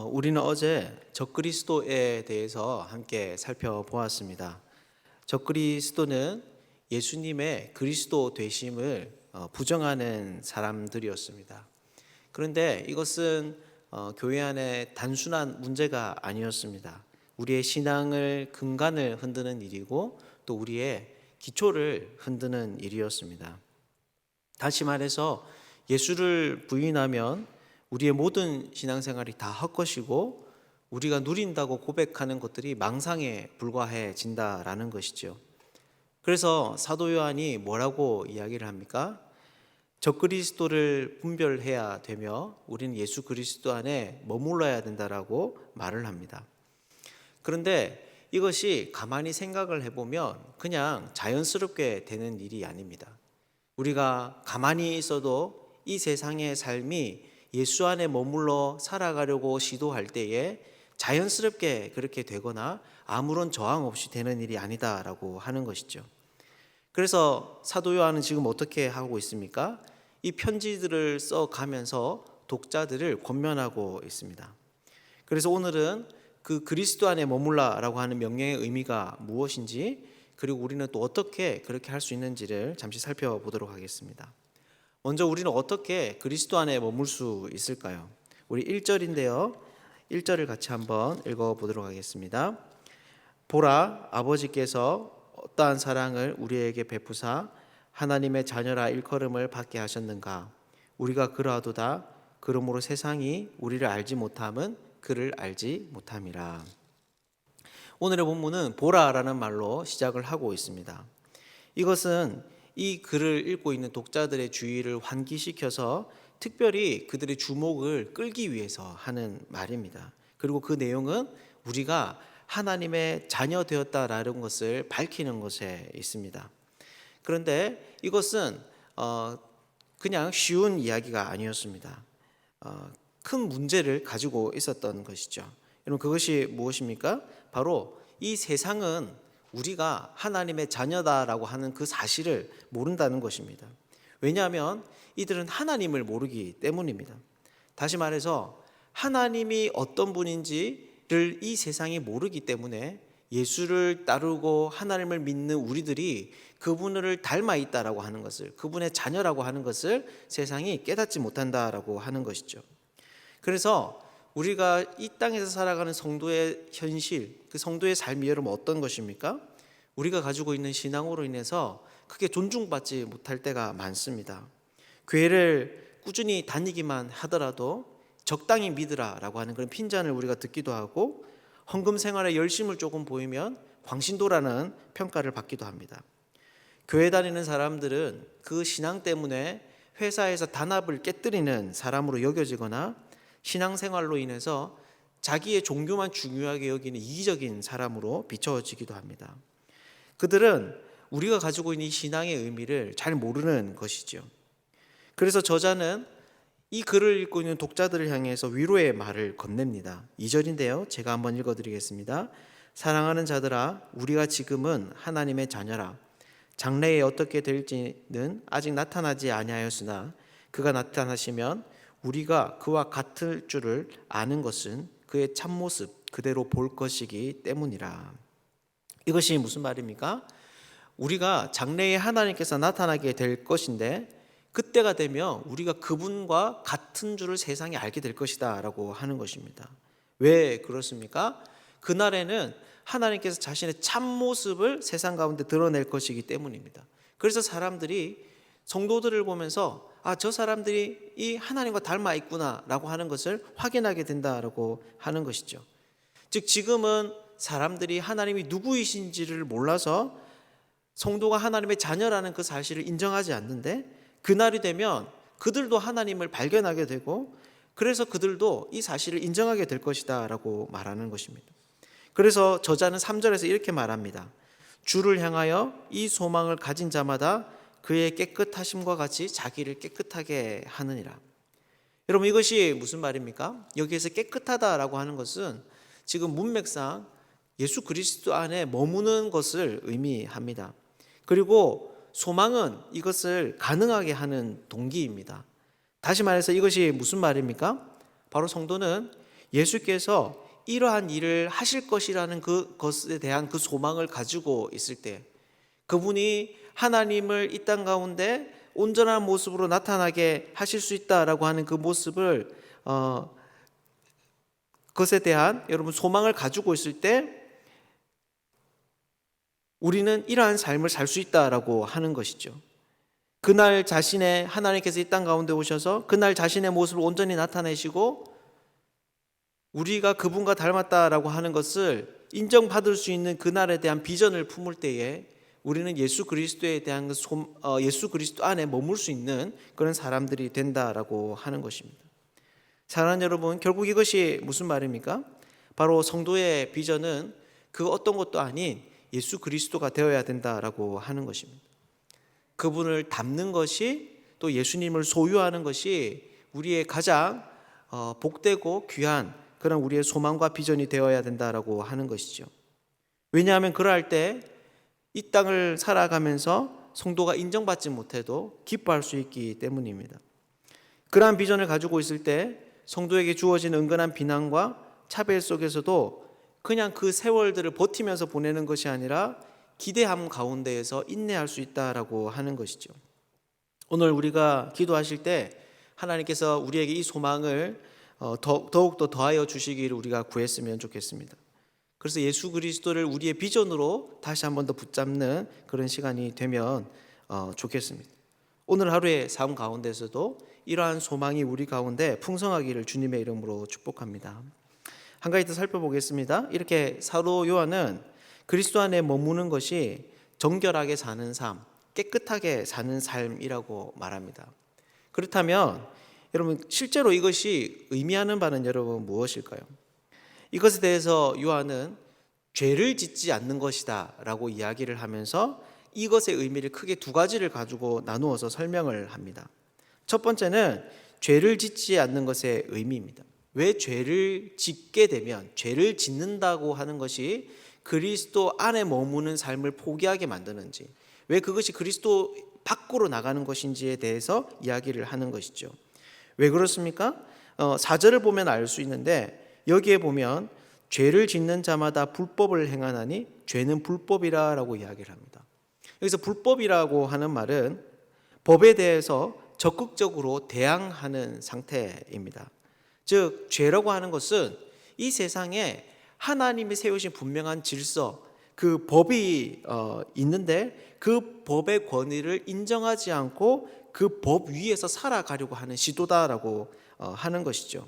우리는 어제 적그리스도에 대해서 함께 살펴보았습니다. 적그리스도는 예수님의 그리스도 되심을 부정하는 사람들이었습니다. 그런데 이것은 교회 안에 단순한 문제가 아니었습니다. 우리의 신앙을 근간을 흔드는 일이고 또 우리의 기초를 흔드는 일이었습니다. 다시 말해서 예수를 부인하면 우리의 모든 신앙생활이 다 헛것이고 우리가 누린다고 고백하는 것들이 망상에 불과해진다라는 것이죠. 그래서 사도 요한이 뭐라고 이야기를 합니까? 적그리스도를 분별해야 되며 우리는 예수 그리스도 안에 머물러야 된다라고 말을 합니다. 그런데 이것이 가만히 생각을 해보면 그냥 자연스럽게 되는 일이 아닙니다. 우리가 가만히 있어도 이 세상의 삶이 예수 안에 머물러 살아가려고 시도할 때에 자연스럽게 그렇게 되거나 아무런 저항 없이 되는 일이 아니다라고 하는 것이죠. 그래서 사도 요한은 지금 어떻게 하고 있습니까? 이 편지들을 써가면서 독자들을 권면하고 있습니다. 그래서 오늘은 그 그리스도 안에 머물라라고 하는 명령의 의미가 무엇인지, 그리고 우리는 또 어떻게 그렇게 할 수 있는지를 잠시 살펴보도록 하겠습니다. 먼저 우리는 어떻게 그리스도 안에 머물 수 있을까요? 우리 1절인데요. 1절을 같이 한번 읽어보도록 하겠습니다. 보라, 아버지께서 어떠한 사랑을 우리에게 베푸사 하나님의 자녀라 일컬음을 받게 하셨는가. 우리가 그러하도다. 그러므로 세상이 우리를 알지 못함은 그를 알지 못함이라. 오늘의 본문은 보라라는 말로 시작을 하고 있습니다. 이것은 이 글을 읽고 있는 독자들의 주의를 환기시켜서 특별히 그들의 주목을 끌기 위해서 하는 말입니다. 그리고 그 내용은 우리가 하나님의 자녀 되었다라는 것을 밝히는 것에 있습니다. 그런데 이것은 그냥 쉬운 이야기가 아니었습니다. 큰 문제를 가지고 있었던 것이죠. 여러분, 그것이 무엇입니까? 바로 이 세상은 우리가 하나님의 자녀다라고 하는 그 사실을 모른다는 것입니다. 왜냐하면 이들은 하나님을 모르기 때문입니다. 다시 말해서 하나님이 어떤 분인지를 이 세상이 모르기 때문에 예수를 따르고 하나님을 믿는 우리들이 그분을 닮아 있다라고 하는 것을, 그분의 자녀라고 하는 것을 세상이 깨닫지 못한다라고 하는 것이죠. 그래서 우리가 이 땅에서 살아가는 성도의 현실, 그 성도의 삶이 여러분 어떤 것입니까? 우리가 가지고 있는 신앙으로 인해서 크게 존중받지 못할 때가 많습니다. 교회를 꾸준히 다니기만 하더라도 적당히 믿으라라고 하는 그런 핀잔을 우리가 듣기도 하고, 헌금 생활에 열심을 조금 보이면 광신도라는 평가를 받기도 합니다. 교회 다니는 사람들은 그 신앙 때문에 회사에서 단합을 깨뜨리는 사람으로 여겨지거나 신앙생활로 인해서 자기의 종교만 중요하게 여기는 이기적인 사람으로 비춰지기도 합니다. 그들은 우리가 가지고 있는 이 신앙의 의미를 잘 모르는 것이죠. 그래서 저자는 이 글을 읽고 있는 독자들을 향해서 위로의 말을 건넵니다. 2절인데요. 제가 한번 읽어드리겠습니다. 사랑하는 자들아, 우리가 지금은 하나님의 자녀라. 장래에 어떻게 될지는 아직 나타나지 아니하였으나 그가 나타나시면 우리가 그와 같을 줄을 아는 것은 그의 참모습 그대로 볼 것이기 때문이라. 이것이 무슨 말입니까? 우리가 장래에 하나님께서 나타나게 될 것인데 그때가 되면 우리가 그분과 같은 줄을 세상이 알게 될 것이다 라고 하는 것입니다. 왜 그렇습니까? 그날에는 하나님께서 자신의 참모습을 세상 가운데 드러낼 것이기 때문입니다. 그래서 사람들이 성도들을 보면서 저 사람들이 이 하나님과 닮아 있구나 라고 하는 것을 확인하게 된다라고 하는 것이죠. 즉 지금은 사람들이 하나님이 누구이신지를 몰라서 성도가 하나님의 자녀라는 그 사실을 인정하지 않는데, 그날이 되면 그들도 하나님을 발견하게 되고 그래서 그들도 이 사실을 인정하게 될 것이다 라고 말하는 것입니다. 그래서 저자는 3절에서 이렇게 말합니다. 주를 향하여 이 소망을 가진 자마다 그의 깨끗하심과 같이 자기를 깨끗하게 하느니라. 여러분, 이것이 무슨 말입니까? 여기에서 깨끗하다라고 하는 것은 지금 문맥상 예수 그리스도 안에 머무는 것을 의미합니다. 그리고 소망은 이것을 가능하게 하는 동기입니다. 다시 말해서 이것이 무슨 말입니까? 바로 성도는 예수께서 이러한 일을 하실 것이라는 그것에 대한 그 소망을 가지고 있을 때, 그분이 하나님을 이 땅 가운데 온전한 모습으로 나타나게 하실 수 있다라고 하는 그 모습을 그것에 대한 여러분 소망을 가지고 있을 때 우리는 이러한 삶을 살 수 있다라고 하는 것이죠. 그날 자신의 하나님께서 이 땅 가운데 오셔서 그날 자신의 모습을 온전히 나타내시고 우리가 그분과 닮았다라고 하는 것을 인정받을 수 있는 그날에 대한 비전을 품을 때에 우리는 예수 그리스도에 대한 예수 그리스도 안에 머물 수 있는 그런 사람들이 된다라고 하는 것입니다. 사랑하는 여러분, 결국 이것이 무슨 말입니까? 바로 성도의 비전은 그 어떤 것도 아닌 예수 그리스도가 되어야 된다라고 하는 것입니다. 그분을 닮는 것이, 또 예수님을 소유하는 것이 우리의 가장 복되고 귀한 그런 우리의 소망과 비전이 되어야 된다라고 하는 것이죠. 왜냐하면 그러할 때 이 땅을 살아가면서 성도가 인정받지 못해도 기뻐할 수 있기 때문입니다. 그러한 비전을 가지고 있을 때 성도에게 주어진 은근한 비난과 차별 속에서도 그냥 그 세월들을 버티면서 보내는 것이 아니라 기대함 가운데에서 인내할 수 있다라고 하는 것이죠. 오늘 우리가 기도하실 때 하나님께서 우리에게 이 소망을 더욱더 더하여 주시기를 우리가 구했으면 좋겠습니다. 그래서 예수 그리스도를 우리의 비전으로 다시 한 번 더 붙잡는 그런 시간이 되면 좋겠습니다. 오늘 하루의 삶 가운데서도 이러한 소망이 우리 가운데 풍성하기를 주님의 이름으로 축복합니다. 한 가지 더 살펴보겠습니다. 이렇게 사도 요한은 그리스도 안에 머무는 것이 정결하게 사는 삶, 깨끗하게 사는 삶이라고 말합니다. 그렇다면 여러분, 실제로 이것이 의미하는 바는 여러분 무엇일까요? 이것에 대해서 요한은 죄를 짓지 않는 것이다 라고 이야기를 하면서 이것의 의미를 크게 두 가지를 가지고 나누어서 설명을 합니다. 첫 번째는 죄를 짓지 않는 것의 의미입니다. 왜 죄를 짓게 되면, 죄를 짓는다고 하는 것이 그리스도 안에 머무는 삶을 포기하게 만드는지, 왜 그것이 그리스도 밖으로 나가는 것인지에 대해서 이야기를 하는 것이죠. 왜 그렇습니까? 4절을 보면 알 수 있는데, 여기에 보면 죄를 짓는 자마다 불법을 행하나니 죄는 불법이라 라고 이야기를 합니다. 여기서 불법이라고 하는 말은 법에 대해서 적극적으로 대항하는 상태입니다. 즉 죄라고 하는 것은 이 세상에 하나님이 세우신 분명한 질서, 그 법이 있는데 그 법의 권위를 인정하지 않고 그 법 위에서 살아가려고 하는 시도다라고 하는 것이죠.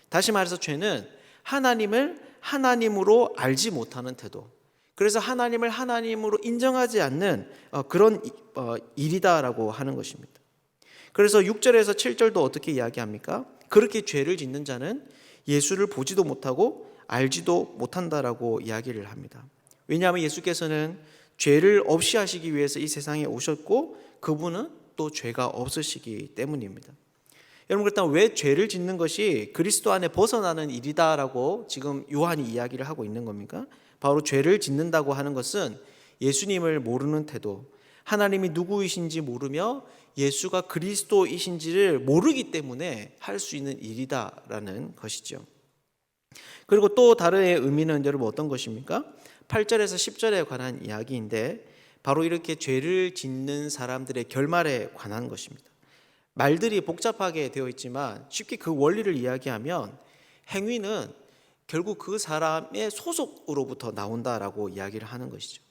다시 말해서 죄는 하나님을 하나님으로 알지 못하는 태도, 그래서 하나님을 하나님으로 인정하지 않는 그런 일이다라고 하는 것입니다. 그래서 6절에서 7절도 어떻게 이야기합니까? 그렇게 죄를 짓는 자는 예수를 보지도 못하고 알지도 못한다라고 이야기를 합니다. 왜냐하면 예수께서는 죄를 없이 하시기 위해서 이 세상에 오셨고 그분은 또 죄가 없으시기 때문입니다. 여러분, 그렇다면 왜 죄를 짓는 것이 그리스도 안에 벗어나는 일이다라고 지금 요한이 이야기를 하고 있는 겁니까? 바로 죄를 짓는다고 하는 것은 예수님을 모르는 태도, 하나님이 누구이신지 모르며 예수가 그리스도이신지를 모르기 때문에 할 수 있는 일이다라는 것이죠. 그리고 또 다른 의미는 여러분 어떤 것입니까? 8절에서 10절에 관한 이야기인데 바로 이렇게 죄를 짓는 사람들의 결말에 관한 것입니다. 말들이 복잡하게 되어 있지만 쉽게 그 원리를 이야기하면 행위는 결국 그 사람의 소속으로부터 나온다라고 이야기를 하는 것이죠.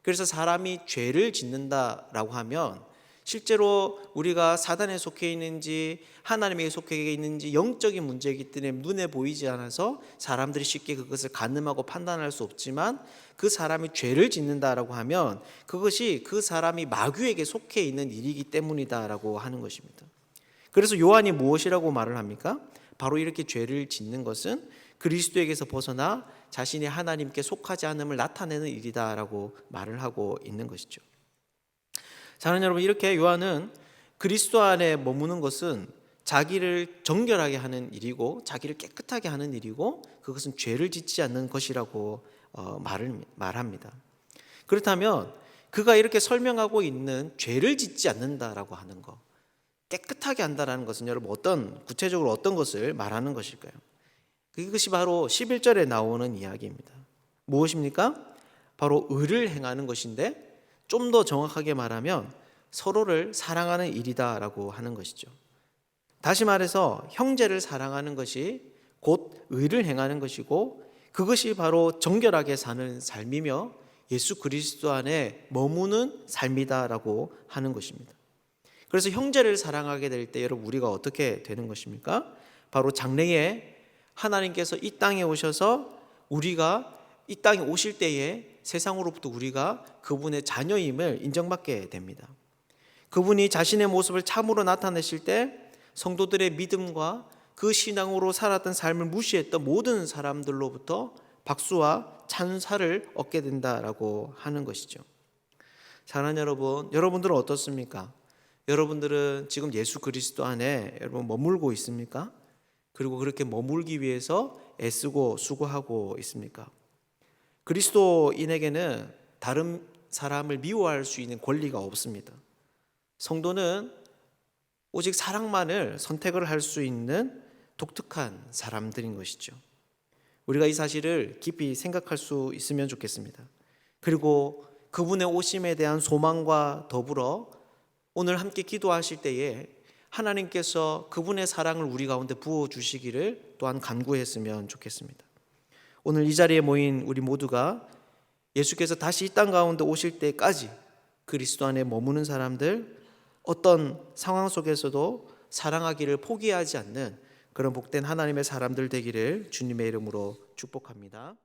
그래서 사람이 죄를 짓는다라고 하면 실제로 우리가 사단에 속해 있는지 하나님에게 속해 있는지 영적인 문제이기 때문에 눈에 보이지 않아서 사람들이 쉽게 그것을 가늠하고 판단할 수 없지만 그 사람이 죄를 짓는다라고 하면 그것이 그 사람이 마귀에게 속해 있는 일이기 때문이다라고 하는 것입니다. 그래서 요한이 무엇이라고 말을 합니까? 바로 이렇게 죄를 짓는 것은 그리스도에게서 벗어나 자신이 하나님께 속하지 않음을 나타내는 일이다라고 말을 하고 있는 것이죠. 사랑하는 여러분, 이렇게 요한은 그리스도 안에 머무는 것은 자기를 정결하게 하는 일이고 자기를 깨끗하게 하는 일이고 그것은 죄를 짓지 않는 것이라고 말합니다. 그렇다면 그가 이렇게 설명하고 있는 죄를 짓지 않는다라고 하는 것, 깨끗하게 한다라는 것은 여러분 구체적으로 어떤 것을 말하는 것일까요? 그것이 바로 11절에 나오는 이야기입니다. 무엇입니까? 바로 의를 행하는 것인데 좀 더 정확하게 말하면 서로를 사랑하는 일이다라고 하는 것이죠. 다시 말해서 형제를 사랑하는 것이 곧 의를 행하는 것이고 그것이 바로 정결하게 사는 삶이며 예수 그리스도 안에 머무는 삶이다라고 하는 것입니다. 그래서 형제를 사랑하게 될 때 여러분 우리가 어떻게 되는 것입니까? 바로 장래에 하나님께서 이 땅에 오셔서 우리가 이 땅에 오실 때에 세상으로부터 우리가 그분의 자녀임을 인정받게 됩니다. 그분이 자신의 모습을 참으로 나타내실 때 성도들의 믿음과 그 신앙으로 살았던 삶을 무시했던 모든 사람들로부터 박수와 찬사를 얻게 된다라고 하는 것이죠. 사랑하는 여러분, 여러분들은 어떻습니까? 여러분들은 지금 예수 그리스도 안에 여러분 머물고 있습니까? 그리고 그렇게 머물기 위해서 애쓰고 수고하고 있습니까? 그리스도인에게는 다른 사람을 미워할 수 있는 권리가 없습니다. 성도는 오직 사랑만을 선택을 할 수 있는 독특한 사람들인 것이죠. 우리가 이 사실을 깊이 생각할 수 있으면 좋겠습니다. 그리고 그분의 오심에 대한 소망과 더불어 오늘 함께 기도하실 때에 하나님께서 그분의 사랑을 우리 가운데 부어주시기를 또한 간구했으면 좋겠습니다. 오늘 이 자리에 모인 우리 모두가 예수께서 다시 이 땅 가운데 오실 때까지 그리스도 안에 머무는 사람들, 어떤 상황 속에서도 사랑하기를 포기하지 않는 그런 복된 하나님의 사람들 되기를 주님의 이름으로 축복합니다.